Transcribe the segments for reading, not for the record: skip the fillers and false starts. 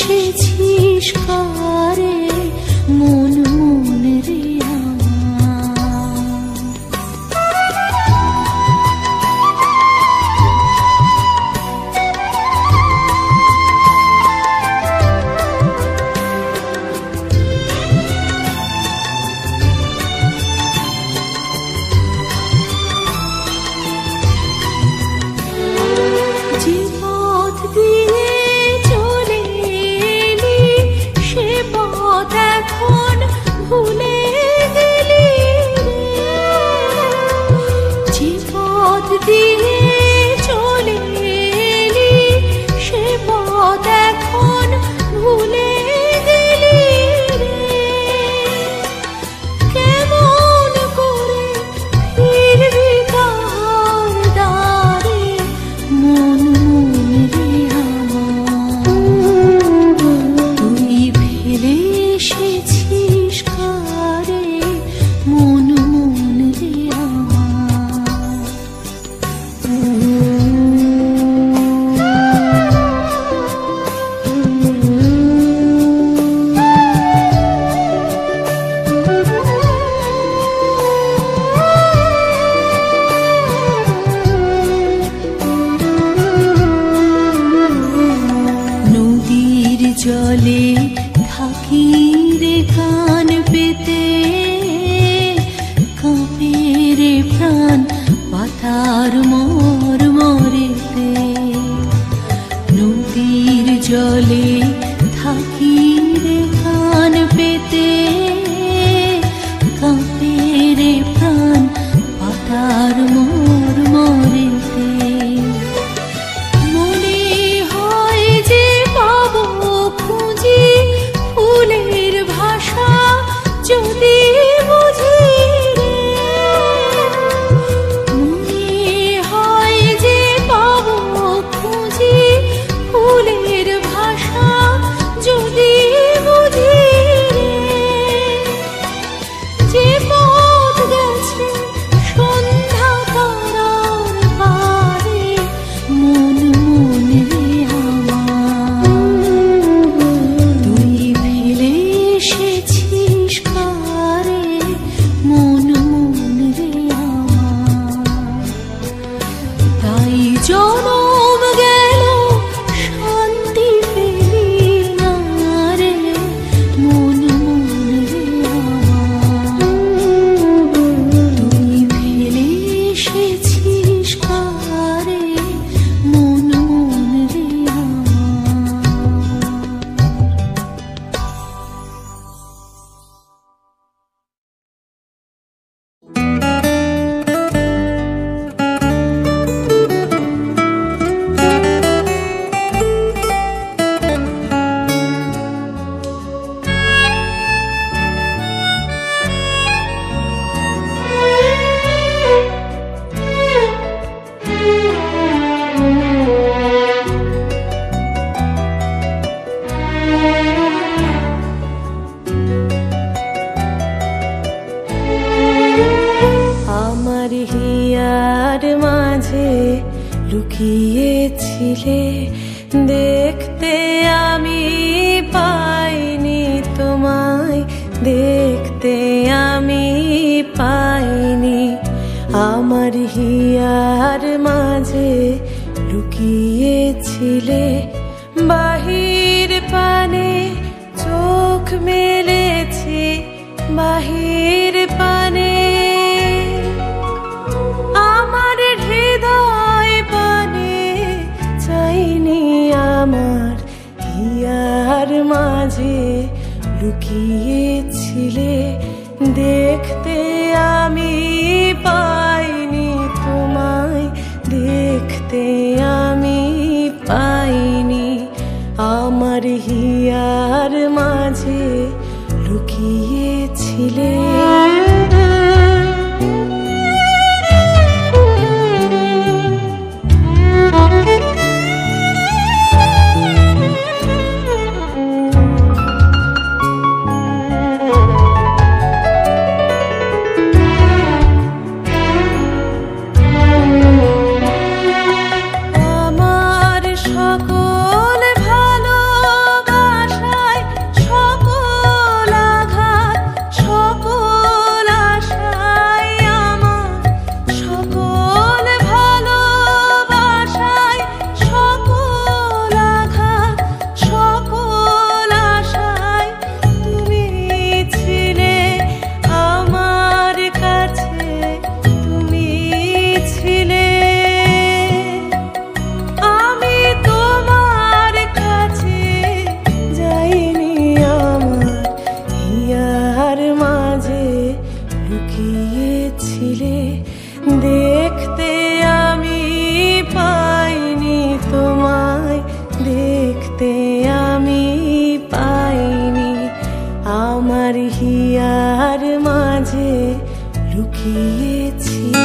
এসেছিস কারে মন মন রে জলে থাকি রে কান পেতে কাঁপে রে প্রাণ পাতার মর মরেতে নদীর জলে থাকি রে কান পেতে কাঁপে রে প্রাণ পাতার মর মরেতে ফুলের ভাষা যদি বুঝি মনে হয় যে পাবো খুঁজি ফুলের ভাষা যদি বুঝি যে পথ গেছে সন্ধ্যা তারার পারে মন মন রে এসেছিস কারে মন মন রে আমার তাই জনম গেল শান্তি পেলি না রে মন মন রে আমার তুই ফেলে এসেছিস কারে মন মন রে লুকিয়েছিলে দেখতে আমি পাইনি তোমায় দেখতে আমি পাইনি আমার হিয়ার মাঝে লুকিয়েছিলে বাহির পানে চোখ মেলেছি বাহির পানে আমার হৃদয় পানে চাইনি আমার হিয়ার মাঝে লুকিয়েছিলে দেখতে আমি পাইনি তোমায় দেখতে আমি পাইনি আমার হিয়ার মাঝে লুকিয়েছিলে আমার সকল ভালোবাসা লুকিয়েছিলে।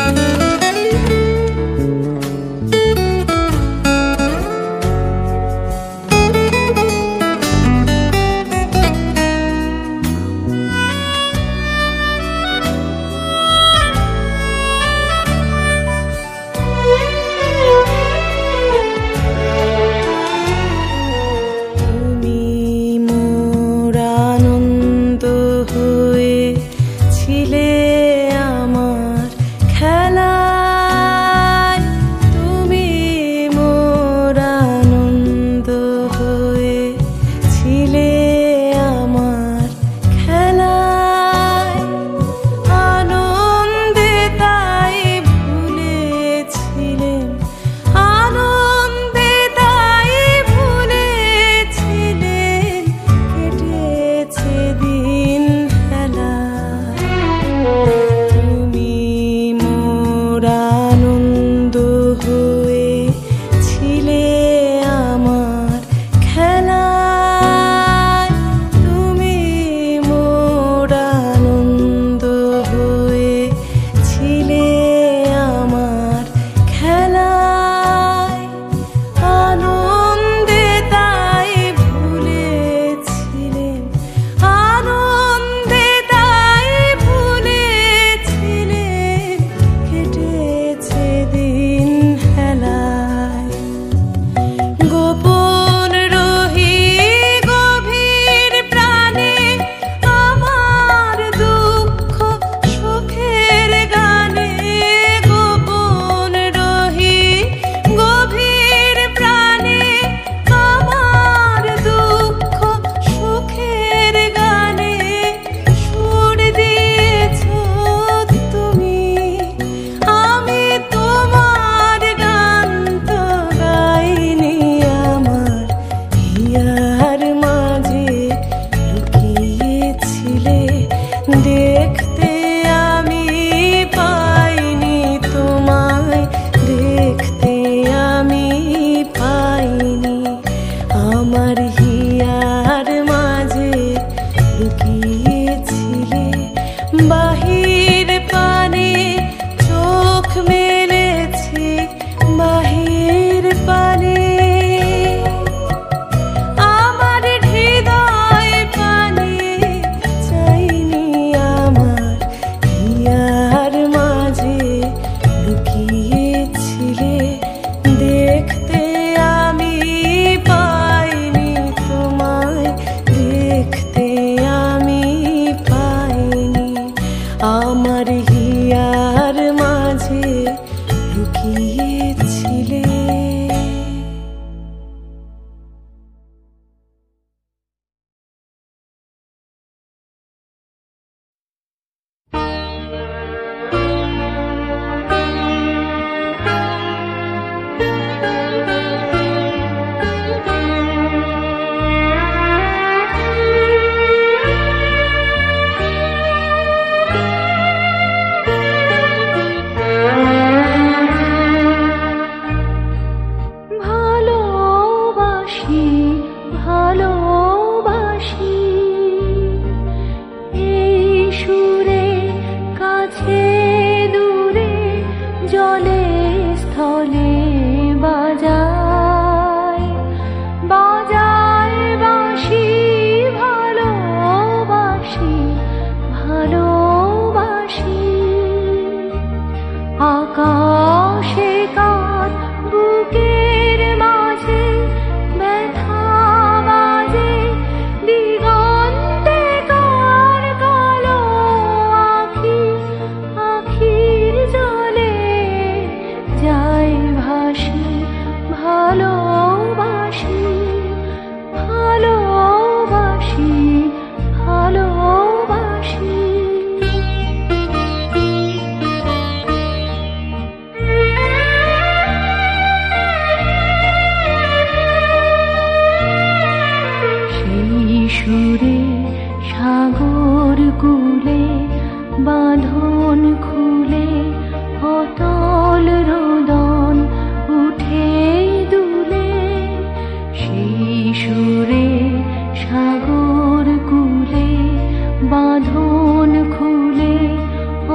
বাঁধন খুলে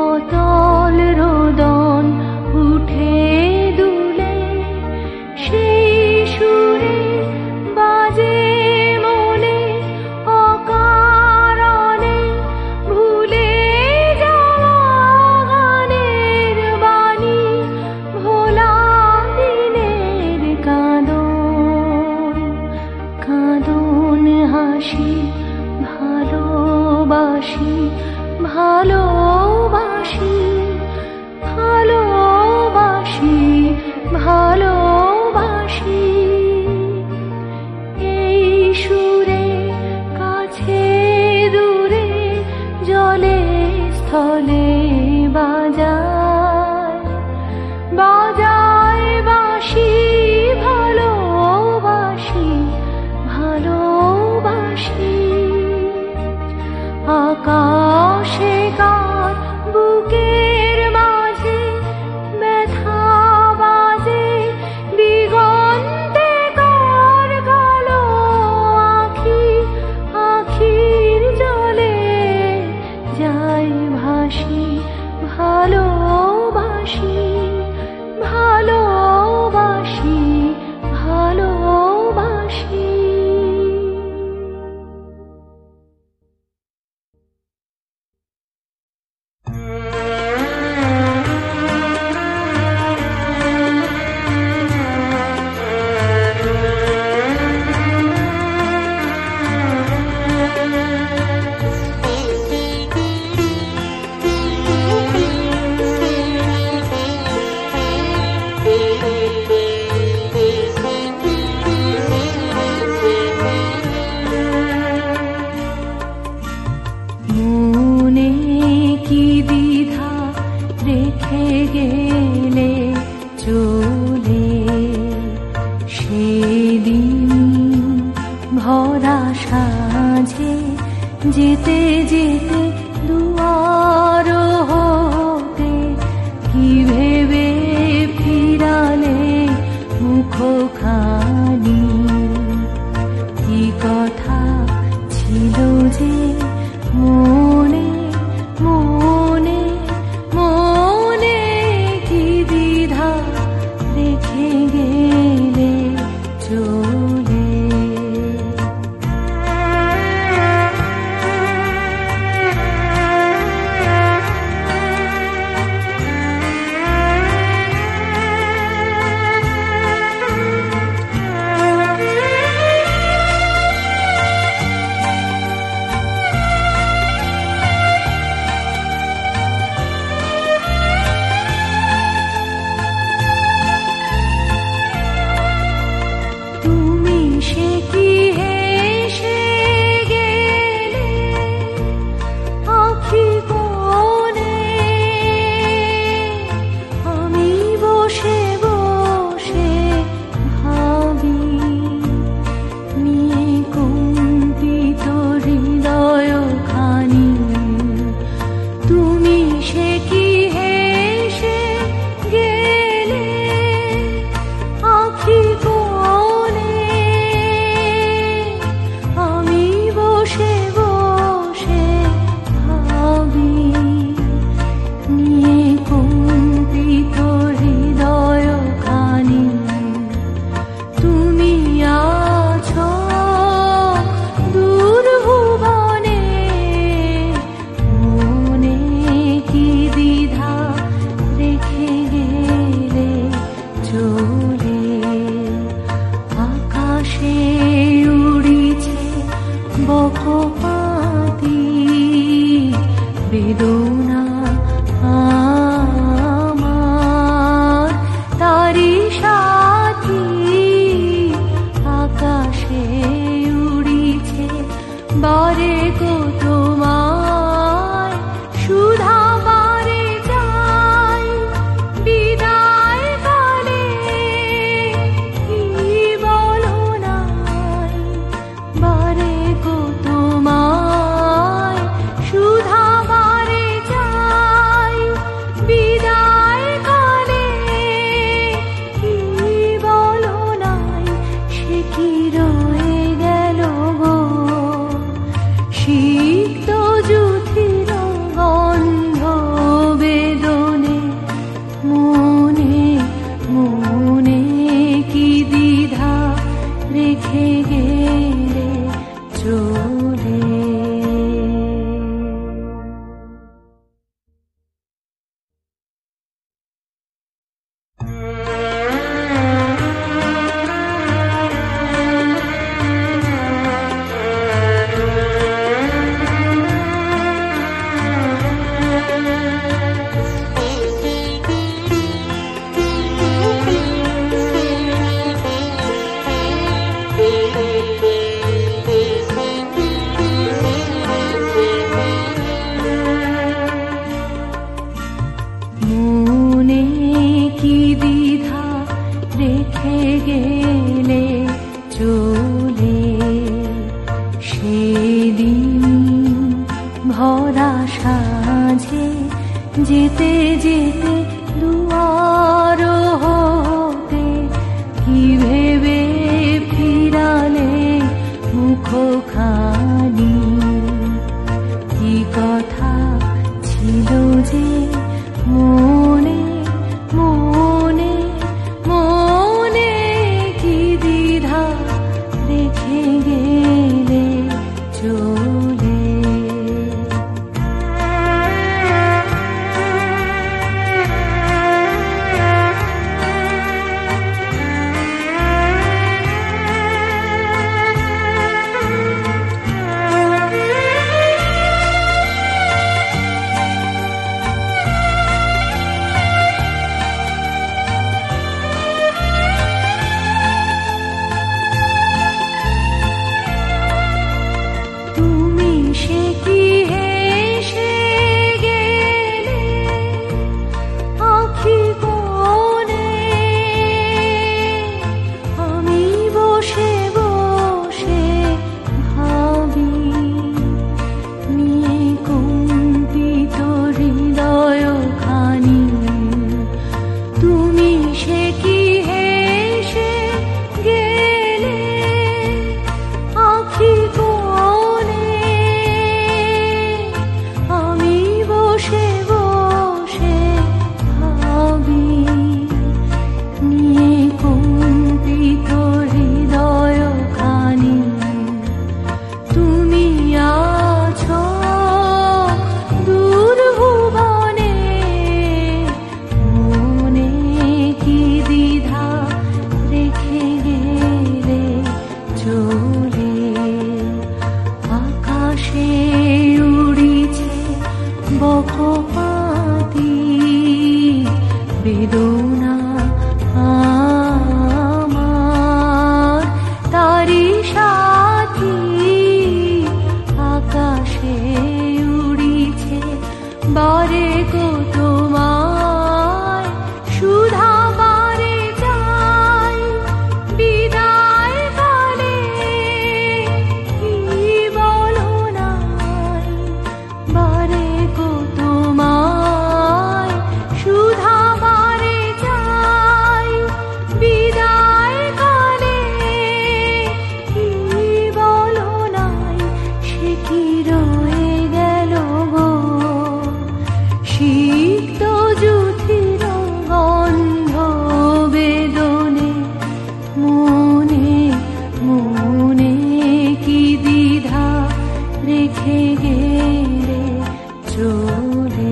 অতল ভালোবাসি ভালোবাসি ভালোবাসি ভালোবাসি ভালোবাসি এই সুরে কাছে দূরে জলে স্থলে বাজায় বাজায় বাঁশি ভালোবাসি ভালোবাসি আকাশে কার বুকের মাঝে ব্যথা বাজে দিগন্তে কার কালো আখি আখির জলে যাই ভাসি ভালোবাসি ভালোবাসি ভালোবাসি মনে কি দ্বিধা রেখে গেলে চলে সেদিন ভরা সাঁঝে যেতে যেতে দুয়ার হতে কি ভেবে ফিরালে মুখখানি কি কথা ছিল যে মনে মনে মনে কি দ্বিধা রেখে গেলে চলে সে কি হেসে গেলে আখি কোণে আমি বসে বসে ভাবি নিয়ে কম্পিত হৃদয় খানি তুমি সে কি হেসে গেলে আখি বসে বসে ভাবি নিয়ে কম্পিত হৃদয় খানি তুমি আছো দূর ভুবনে মনে কি দ্বিধা রেখে গেলে চলে আকাশে উড়িছে বকপাতি বেদনা আমার তারি সাথী আকাশে উড়িছে বারে গো তোমায় সুধা বারে যাই বিদায় কালে কি বলো নাই বারে গো তোমায় সুধা বারে যাই বিদায় কালে কি বলো নাই সে কি রয়ে গেল গো শিখ সেদিন ভরা সাঁঝে যেতে যেতে দুয়ার হতে কি ভেবে ফিরালে মুখখানি, কি কথা ছিল যে মনে মনে মনে, কি দ্বিধা রেখে গেলে চলে। বেদনা আমার তারি সাথী, আকাশে উড়িছে বারে গো তোমায় সুধা বারে যাই বিদায় কালে, কি বলো নাই বারে গো তোমায় সুধা রেখে গেলে চলে।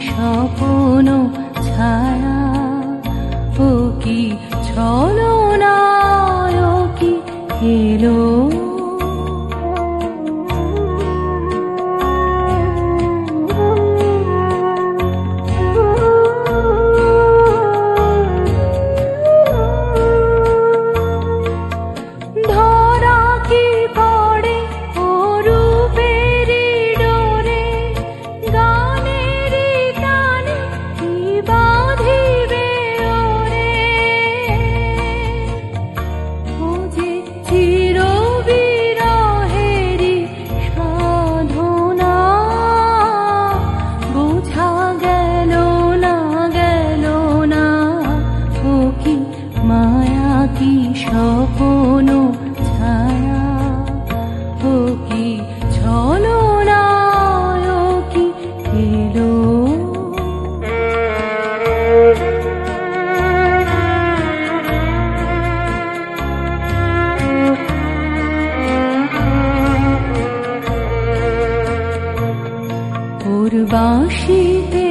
স্বপ্ন ছায়া ও কি ছলনা, ও কি এলো স্বপ্ন ছায়া, ও কি ছলনা, ও কি এলো ওর বাঁশিতে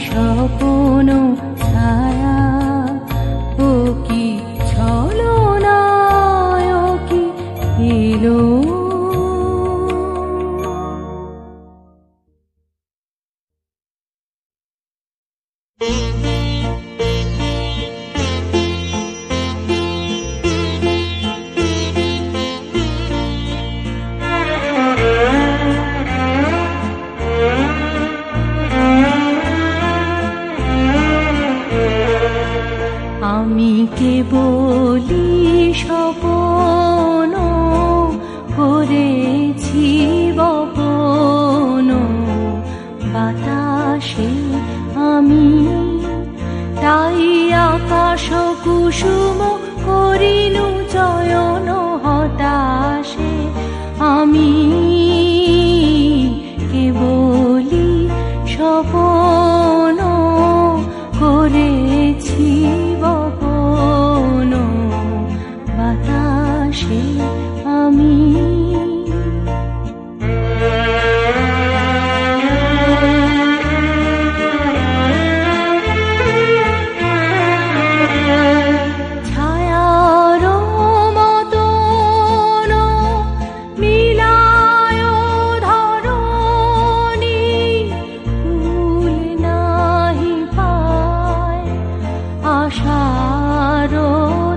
স্বপ্ন ছায়া, ও কি ছলনায়, ও কি এলো। আমি কেবলি স্বপ্ন করেছি বপন, বাতাসে আমি তাই আকাশ কুসুম করিনু চয়ন, হতাশে আমি কেবলি স্বপ্ন করেছি বপন, বাতাসে আমি। ছায়ার মতন মিলায় ধরণী, ফুল নাহি পায় আশার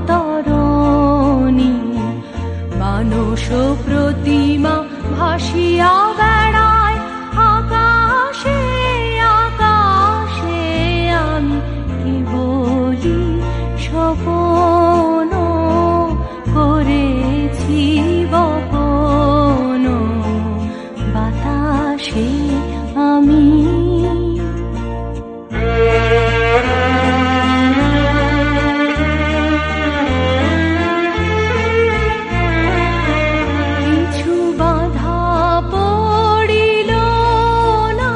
তরণী, মানস প্রতিমা ভাসিয়া বেড়ায় আকাশে আকাশে, আমি কেবলি স্বপ্ন করেছি বপন, বাতাসে আমি। কিছু বাধা পড়িল না,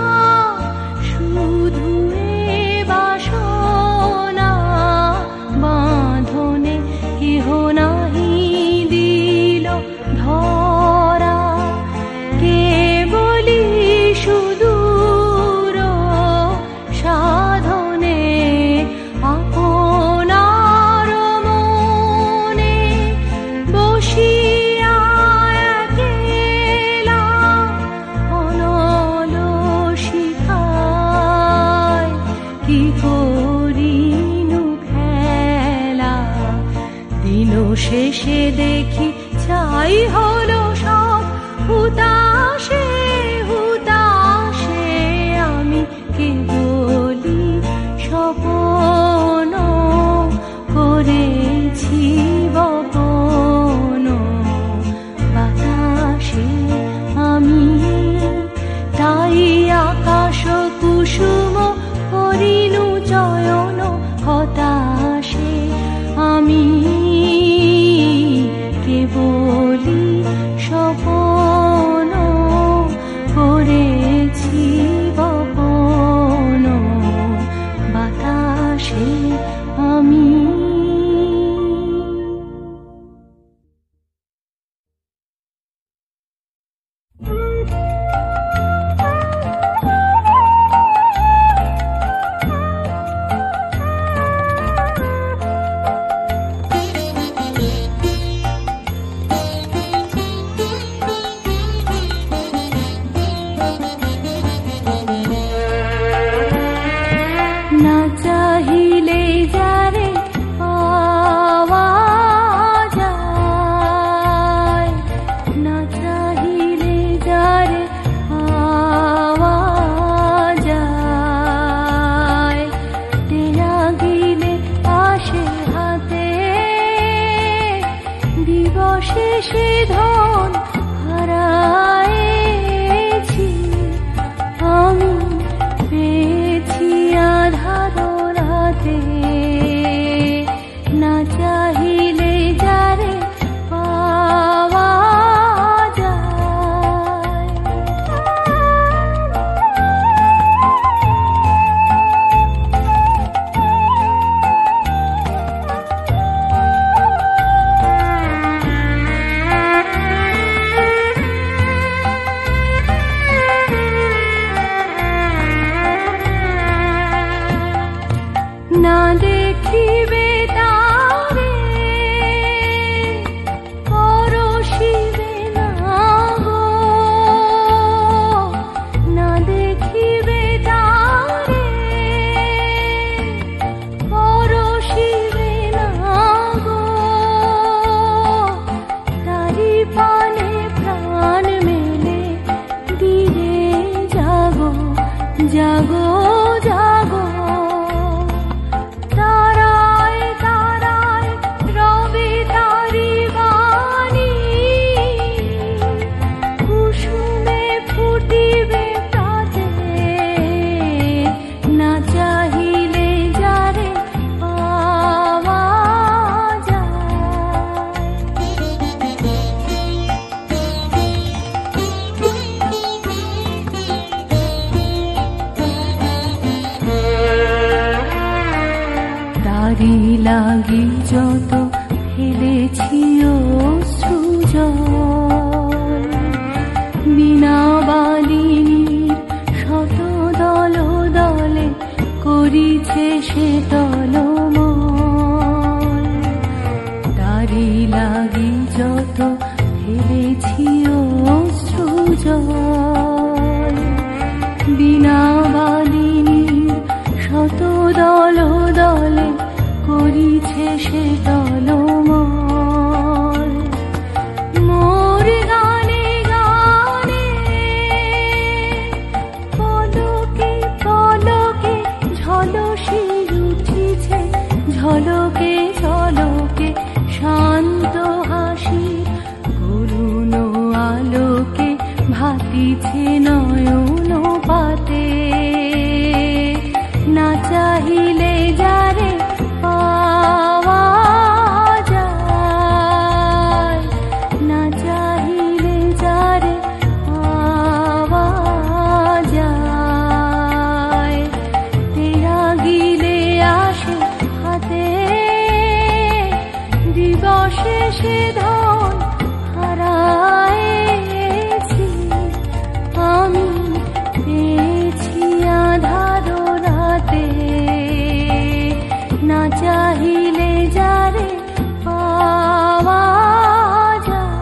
শুধু এ বাসনা, বাঁধনে কেহ নাহি দিল ধরা, কেবলি সুদূর সাধনে আপনার মনে বসিয়া একেলা অনল শিখায়, কি করিনু খেলা, দিন শেষে দেখি ছাই হলো সব হুতাশে হুতাশে, আমি কেবলি স্বপ্ন করেছি বপন, বাতাসে আমি তাই আকাশ কুসুম করিনু চয়ন, হতাশে আমি কেবলি স্বপ্ন করেছি বপন, বাতাসে আমি। না চাহিলে যারে পাওয়া যায়, না চাহিলে যারে পাওয়া যায়, তেরা গিলে আসে হাতে, দিবসে সে ধন হারায়েছি, আমি পেয়েছি আধার রাতে, না চাহিলে যারে পাওয়া যায়। না দেখিবে তারে পরশিবে না গো, না দেখিবে তারে পরশিবে না গো, তারি পানে প্রাণ মেলে দিরে জাগো জাগো জাগো। তারায় তারায় রবে তারি বাণী, কুসুমে ফুটিবে প্রাতে, না চাহিলে যারে পাওয়া তারি লাগি যত ফেলেছি অশ্রুজল, বিনা বালিনীর শত দল দলে করিছে সে তলমল। তারি লাগি যত ফেলেছি অশ্রুজল, বিনা বালিনীর শত দল দলে করিছে সে তলমল। মোর গানে গানে পলকে পলকে ঝলসি উঠিছে, ঝলকে ঝলকে শান্ত হাসি করুণ আলোকে ভাতিছে নয়ন পাতে, না চাহিলে যারে পাওয়া যায়, না চাহিলে যারে পাওয়া যায়। তেরা গিলে আসে হাতে দিবসে সে ধন হারায়েছি আমি, পেয়েছি আধার রাতে, না চাহিলে যারে পাওয়া যায়।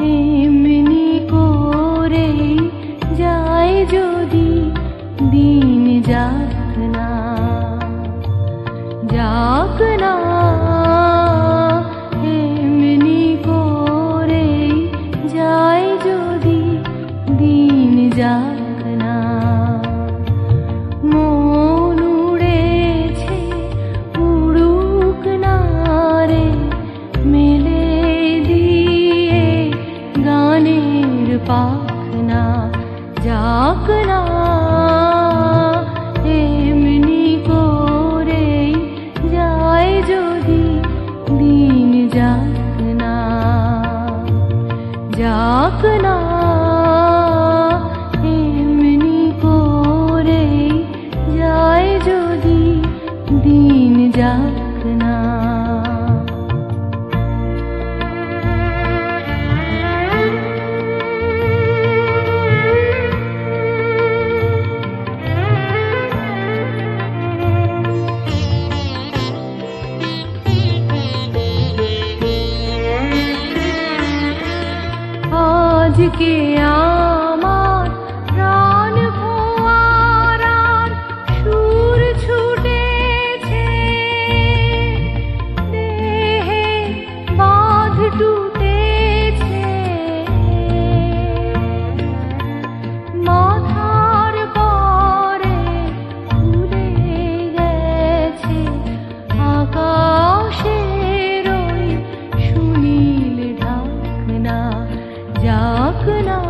এমনি করে যায় যদি দিন যাক না, যাক না, এমনি করে যায় যদি দিন যাক না। মন উড়েছে উড়ুক না রে, মেলে দিয়ে গানের পাখনা, যাক না, এমনি করে যায় যদি দিন যাক না, যাক না, এমনি করে যায় যদি দিন যাক না। আজকে আমার প্রাণ ফোয়ারার সুর ছুটেছে, দেহে বাঁধ টুটেছে, মাথার পরে উড়ে গেছে আকাশের ওই সুনীল ঢাকনা, যাক না,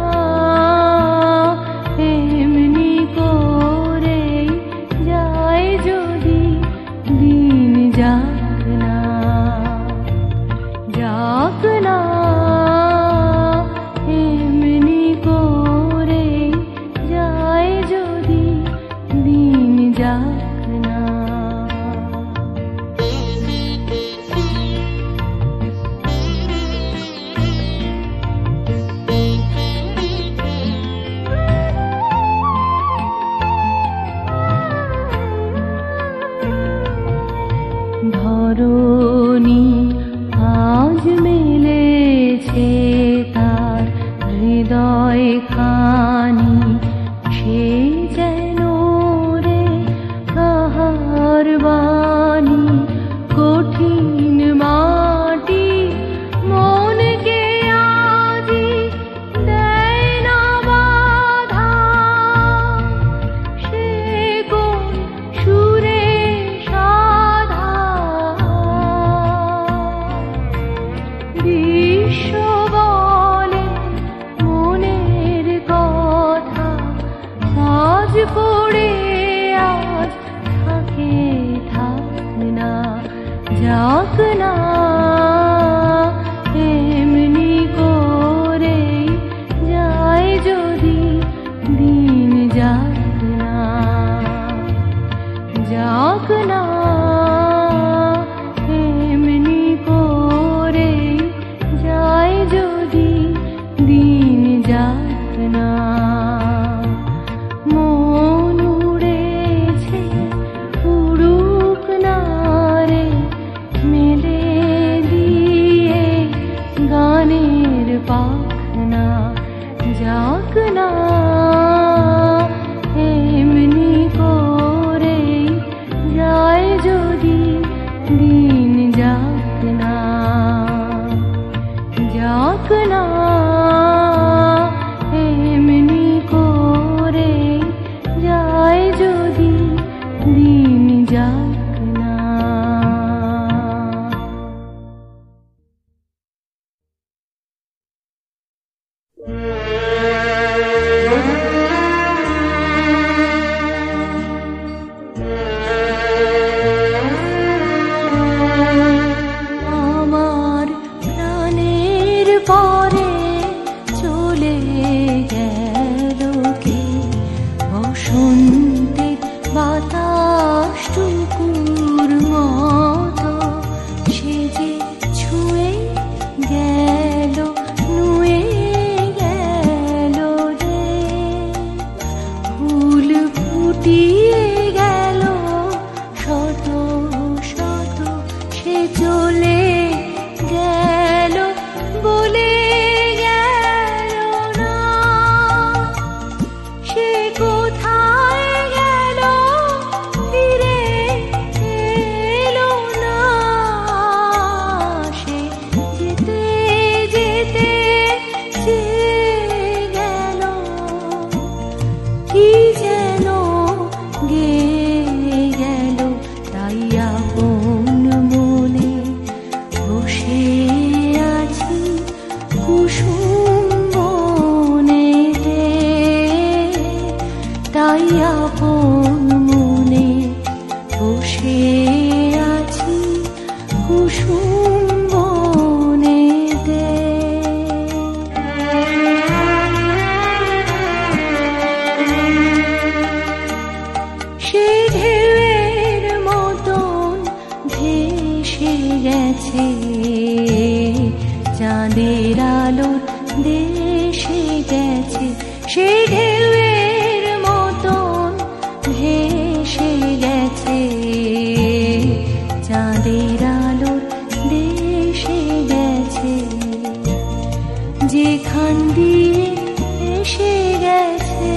এমনি করে যায় যদি দিন যাক না, যাক না, এমনি করে দিন যাক না। মন উড়েছে উড়ুক না রে, মেলে দিয়ে গানের পাখনা যাক না। এমনি করে যায় যদি দিন যাক না, যাক না। এমনি করে যায় যদি দিন যাক না। আমার প্রাণের পরে চলে গেল কে, বসন্তের বাতাসটুকুর মতো সে যে ছুঁয়ে গেল, নুয়ে গেল রে। ফুল ফুটিয়ে গেল শত শত, সে চলে গেল বলে গেল না। সে কোথায় গেল ফিরে এলো না। সে যেতে যেতে চেয়ে গেল, কি যেন গেয়ে গেল। তাই আপন মনে বসে আছি কুসুম বনেতে, তাই আপন মনে বসে আছি কুসুম বনেতে। সে ঢেউয়ের মতন ভেসে গেছে, চাঁদের আলোর দেশে গেছে। সে ঢেউয়ের মতন ভেসে গেছে, চাঁদের আলোর দেশে গেছে। যেখান দিয়ে এসে গেছে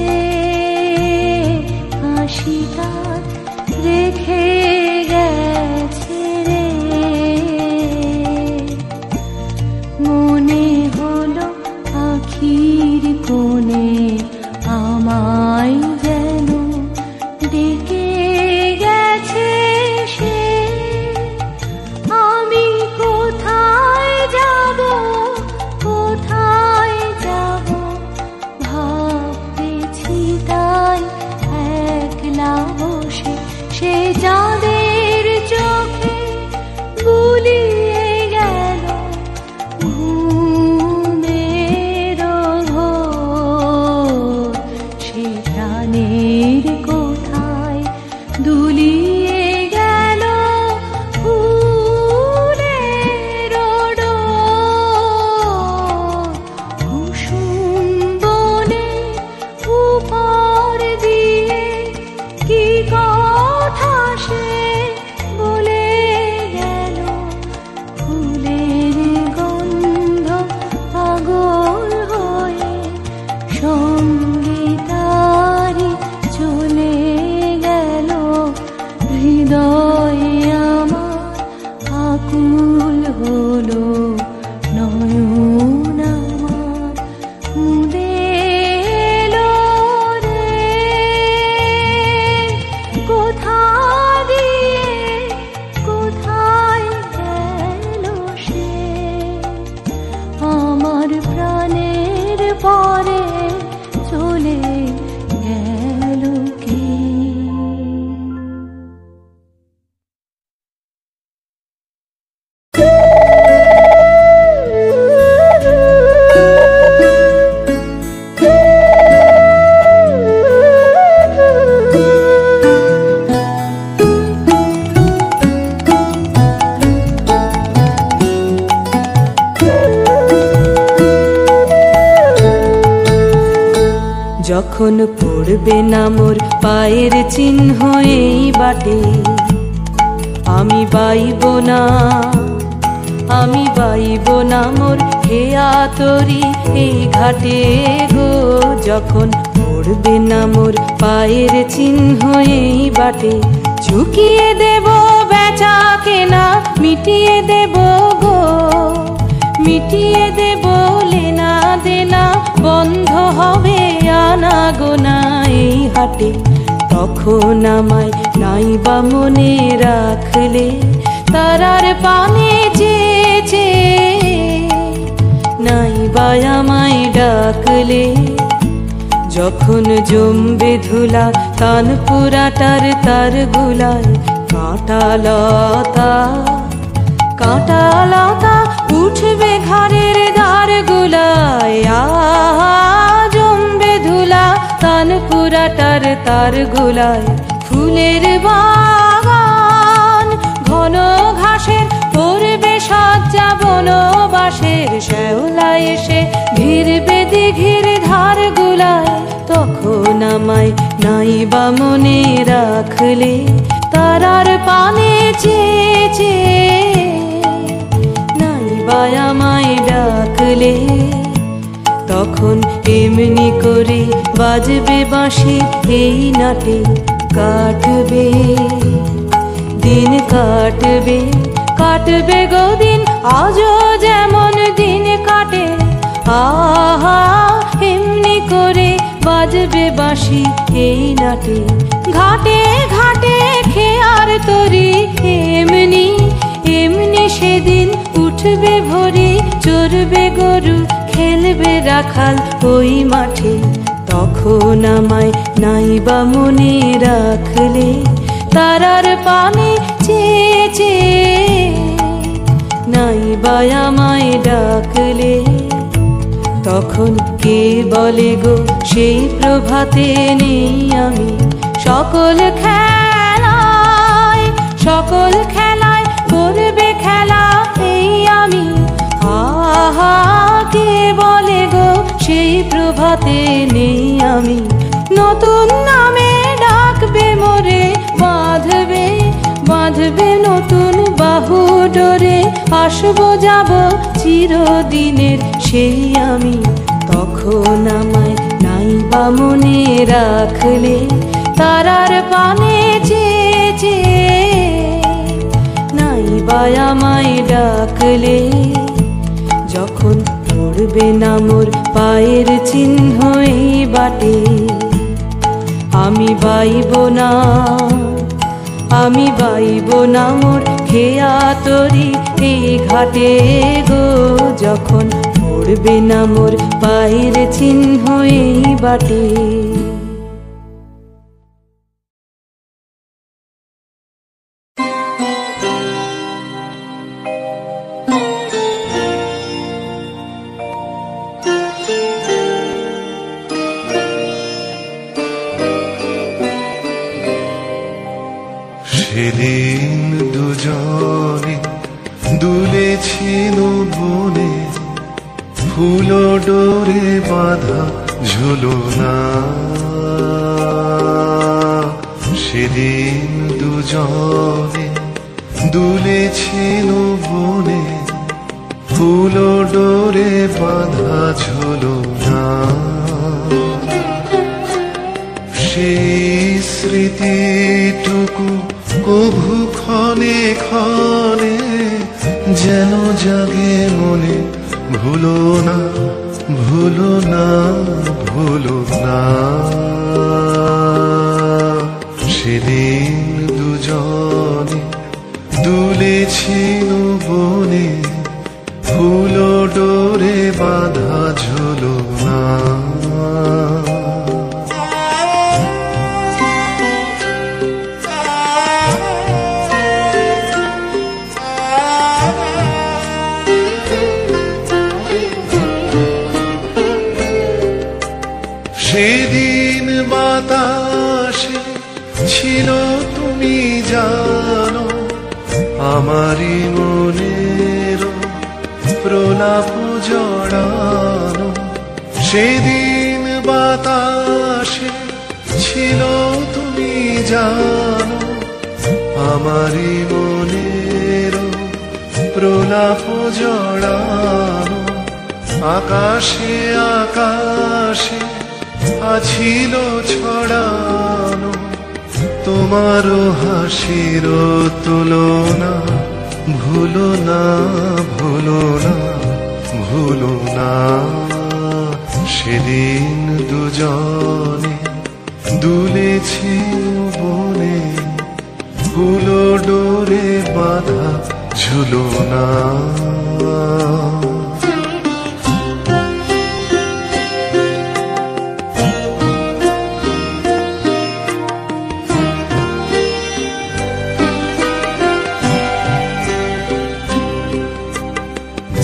হাসি তার রেখে গেছে রে। মনে হলো আখির কোণে আমায় যেন ডেকে গেছে সে। আমি কোথায় যাব, কোথায় যাব ভাবতেছি তাই একলা বসে। সে চাঁদের চোখে বুলিয়ে গেল ঘুমের ঘোর। সে প্রাণের কোথায় দুলিয়ে গেল ফুলের ডোর। কুসুম বনে উপর দিয়ে কি কথা সে বলে গেল। ফুলের গন্ধ পাগল হয়ে সঙ্গে তারি চলে গেল। হৃদয় আমার আকুল হলো, নয়ন আমার মুদে এলো রে। কোথা দিয়ে কোথায় গেল সে, আমার প্রাণের পরে চলে গেল কে। যখন পড়বে না মোর পায়ের চিহ্ন এই বাটে, আমি বাইব না, আমি বাইব না মোর হেয়া তরি এই ঘাটে গো। যখন পড়বে না মোর পায়ের চিহ্ন এই বাটে, ঝুঁকিয়ে দেব বেচা কেনা, মিটিয়ে দেব গো, মিটিয়ে দেব লেনা দেনা, বন্ধ হবে আনা গোনা এই হাটে। তখন আমায় নাইবা মনে রাখলে, তারার পানে চেয়েছে, নাইবা আমায় ডাকলে। যখন জমবে ধুলা কান পুরাটার তার গুলায়, কাঁটা লতা কাঁটা লতা উঠবে ঘরের দ্বার গুলায়। জমবে ধুলা কান পুরাটার তার গুলায়। ফুলের বাগান ঘন ঘাসের পড়বে সজ্জা, বনবাসের শ্যাওলা এসে ঘিরবে দিঘির ধার গুলায়। তখন আমায় নাইবা মনে রাখলে, তারার পানে চেয়েছে, নাইবা আমায় ডাকলে। তখন এমনি করে বাজবে বাঁশি এই নাটে, কাটবে দিন, কাটবে কাটবে গো দিন, আজও যেমন দিন কাটে। আহা এমনি করে বাজবে বাঁশি এই নাটে, ঘাটে ঘাটে খেয়ার তরি এমনি এমনি সেদিন উঠবে ভরি, চড়বে গরু খেলবে রাখাল ওই মাঠে। তখন আমায় নাইবা মনে রাখলে, তারার পানে চেয়েছে, নাইবা আমায় ডাকলে। তখন কে বলে গো সেই প্রভাতে নেই আমি, সকল খেলায় সকল খেলায় করবে খেলা এই আমি। আহা কে বলে গো সেই প্রভাতে নেই আমি, নতুন নামে ডাকবে মোরে, বাঁধবে বাঁধবে নতুন বাহু ডোরে। আসবো যাব চিরদিনের সেই আমি, তখন আমায় নাইবা মনে রাখলে, তারার পানে চেয়েছে, নাইবা আমায় ডাকলে। যখন পড়বে না মোর পায়ের চিহ্ন এই বাটে, আমি বাইব না, আমি বাইব না মোর খেয়া তরি এই ঘাটে গো। যখন পড়বে না মোর পায়ের চিহ্ন এই বাটে। সেদিন দুজনে দুলেছিল বনে, ফুল ডোরে বাঁধা ঝুলনা। সেদিন দুজনে দুলেছিল বনে, ফুল ডোরে বাঁধা ঝুলনা। সেই স্মৃতিটুকু কভু ক্ষণে ক্ষণে যেন জাগে মনে, ভুলো না ভুলো না ভুলো না। সেদিন দুজনে দুলেছিল বনে, ফুল ডোরে বাঁধা ঝুলনা। সেদিন বাতাসে ছিল তুমি জানো, আমারই মনের প্রলাপ জড়ানো। সেদিন বাতাসে ছিল তুমি জানো, আমারই মনের প্রলাপ জড়ানো। আকাশে আকাশে আছিল ছড়ানো তোমারও হাসির তুলনা। ভুলো না ভুলো না ভুলো না, সেদিন দুজনে দুলেছি বনে, ফুলো ডোরে বাঁধা ঝুলনা।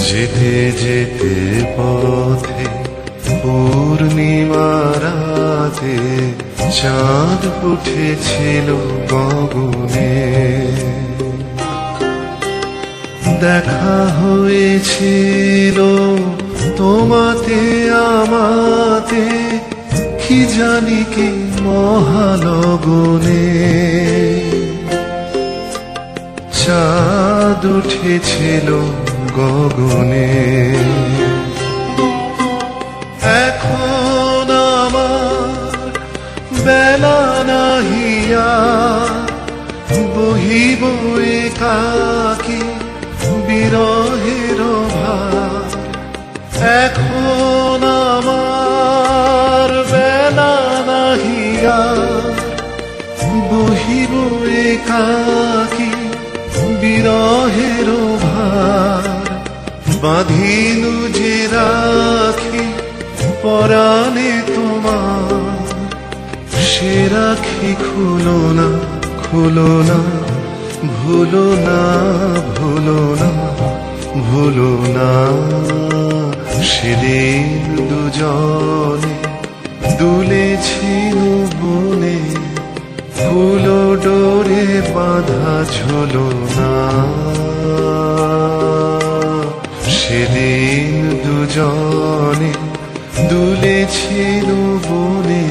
যেতে যেতে পথে পূর্ণিমা রাতে চাঁদ উঠেছিল গগনে। দেখা হয়েছিল তোমাতে আমাতে, কি জানি কি মহালগনে। চাঁদ উঠেছিল গগনে। এখন আমার বেলা নাহিয়া বহিব একাকী বিরহের ভার। এখন আমার বেলা নাহিয়া বহিব একাকী বিরহের ভার। বাঁধিনু যে রাখি পরাণে তোমার, সে রাখি খুলো না খুলো না। ভুলো না ভুলো না ভুলো না, সেদিন দুজনে দুলেছিল বনে, ফুলো ডোরে বাঁধা ঝুলনা। সেদিন দুজনে দুলেছিল বনে,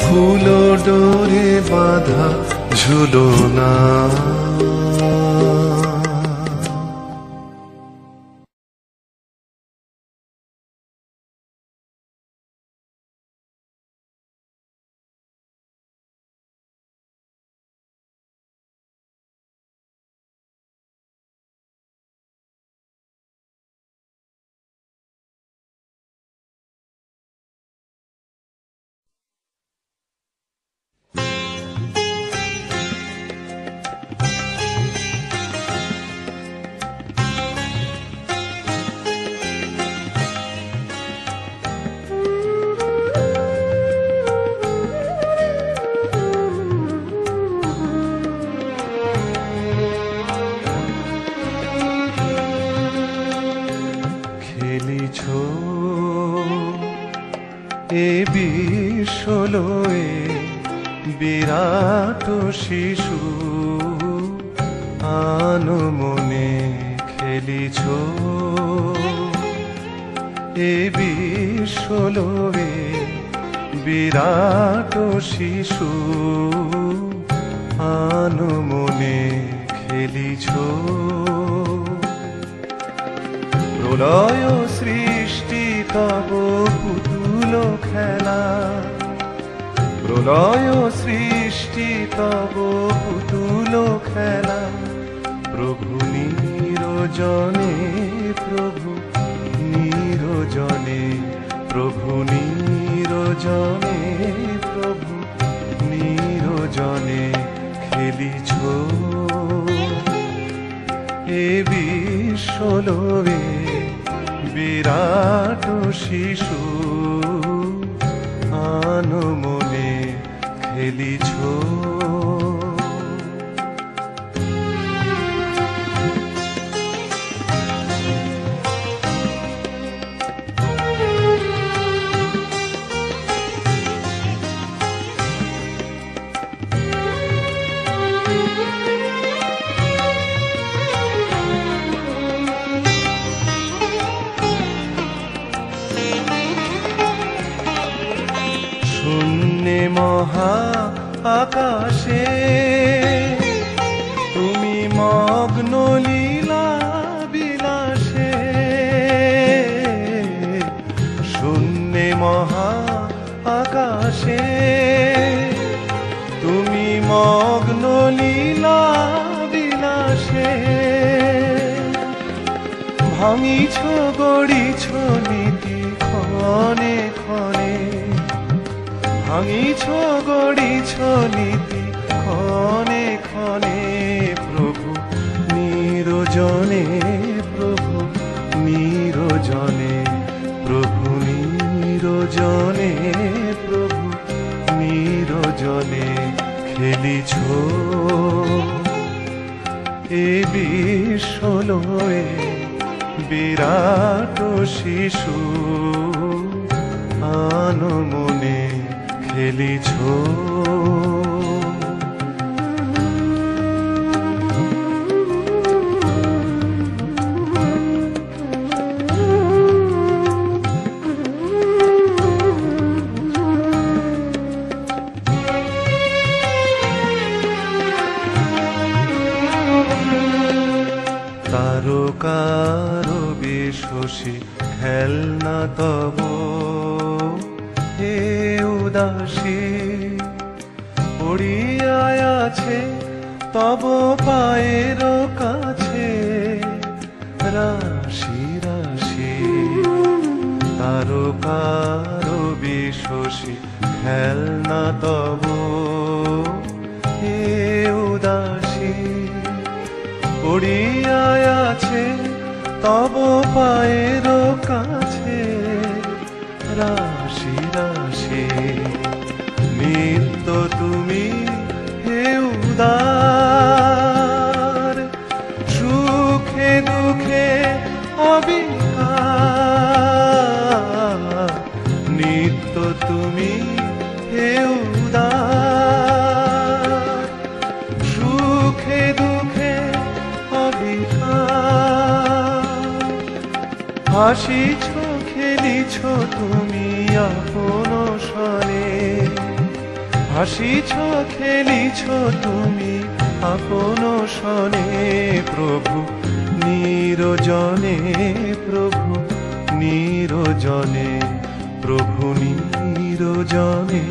ফুলো ডোরে বাঁধা ঝুলনা। এ বিশ্বলয়ে বিরাট শিশু আনমনে খেলিছ। এ বিশ্বলয়ে বিরাট শিশু আনমনে খেলিছ। প্রলয় সৃষ্টি তব পুতুল খেলা, প্রলয় সৃষ্টি তব পুতুল খেলা। প্রভু নিরজনে প্রভু নিরজনে, প্রভু নিরজনে প্রভু নিরজনে খেলিছ। এ বিশ্বলয়ে বিরাট শিশু আনমনে খেলিছ। শূন্যে মহা আকাশে তুমি মগ্ন লীলা বিলাসে, শূন্যে মহা আকাশে তুমি মগ্ন লীলা বিলাসে। ভাঙিছ গড়িছ নীতি ক্ষণে ক্ষণে, ভাঙিছ গড়িছ নীতি ক্ষণে ক্ষণে। প্রভু নিরজনে, প্রভু নিরজনে, প্রভু নিরজনে, প্রভু নিরজনে খেলিছ এ বিশ্বলয়ে বিরাট শিশু আনমনে খেলিছ। তারকার বিশ্বসী খেলনা তব হে উদাসী, পড়িয়ায় আছে তব পায়ের কাছে রাশি রাশি। তারকার বিশ্বসী খেলনা তব হে উদাসী, পড়িয়ায় আছে তব পায়ের কাছে রাশি রাশি। নিত্য তুমি হে উদার, সুখে দুঃখে অবিকার। নিত্য তুমি হে উদার, সুখে দুঃখে হাসিছ খেলিছ তুমি আপন সনে, হাসিছ খেলিছ তুমি আপন সনে। প্রভু নিরজনে, প্রভু নিরজনে, প্রভু নিরজনে,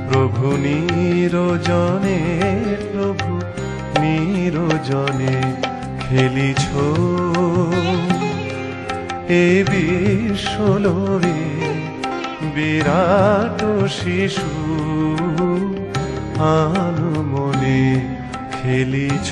প্রভু নিরজনে, প্রভু নিরজনে খেলিছ এ বিশ্বলয়ে বিরাট শিশু আনমনে খেলিছ।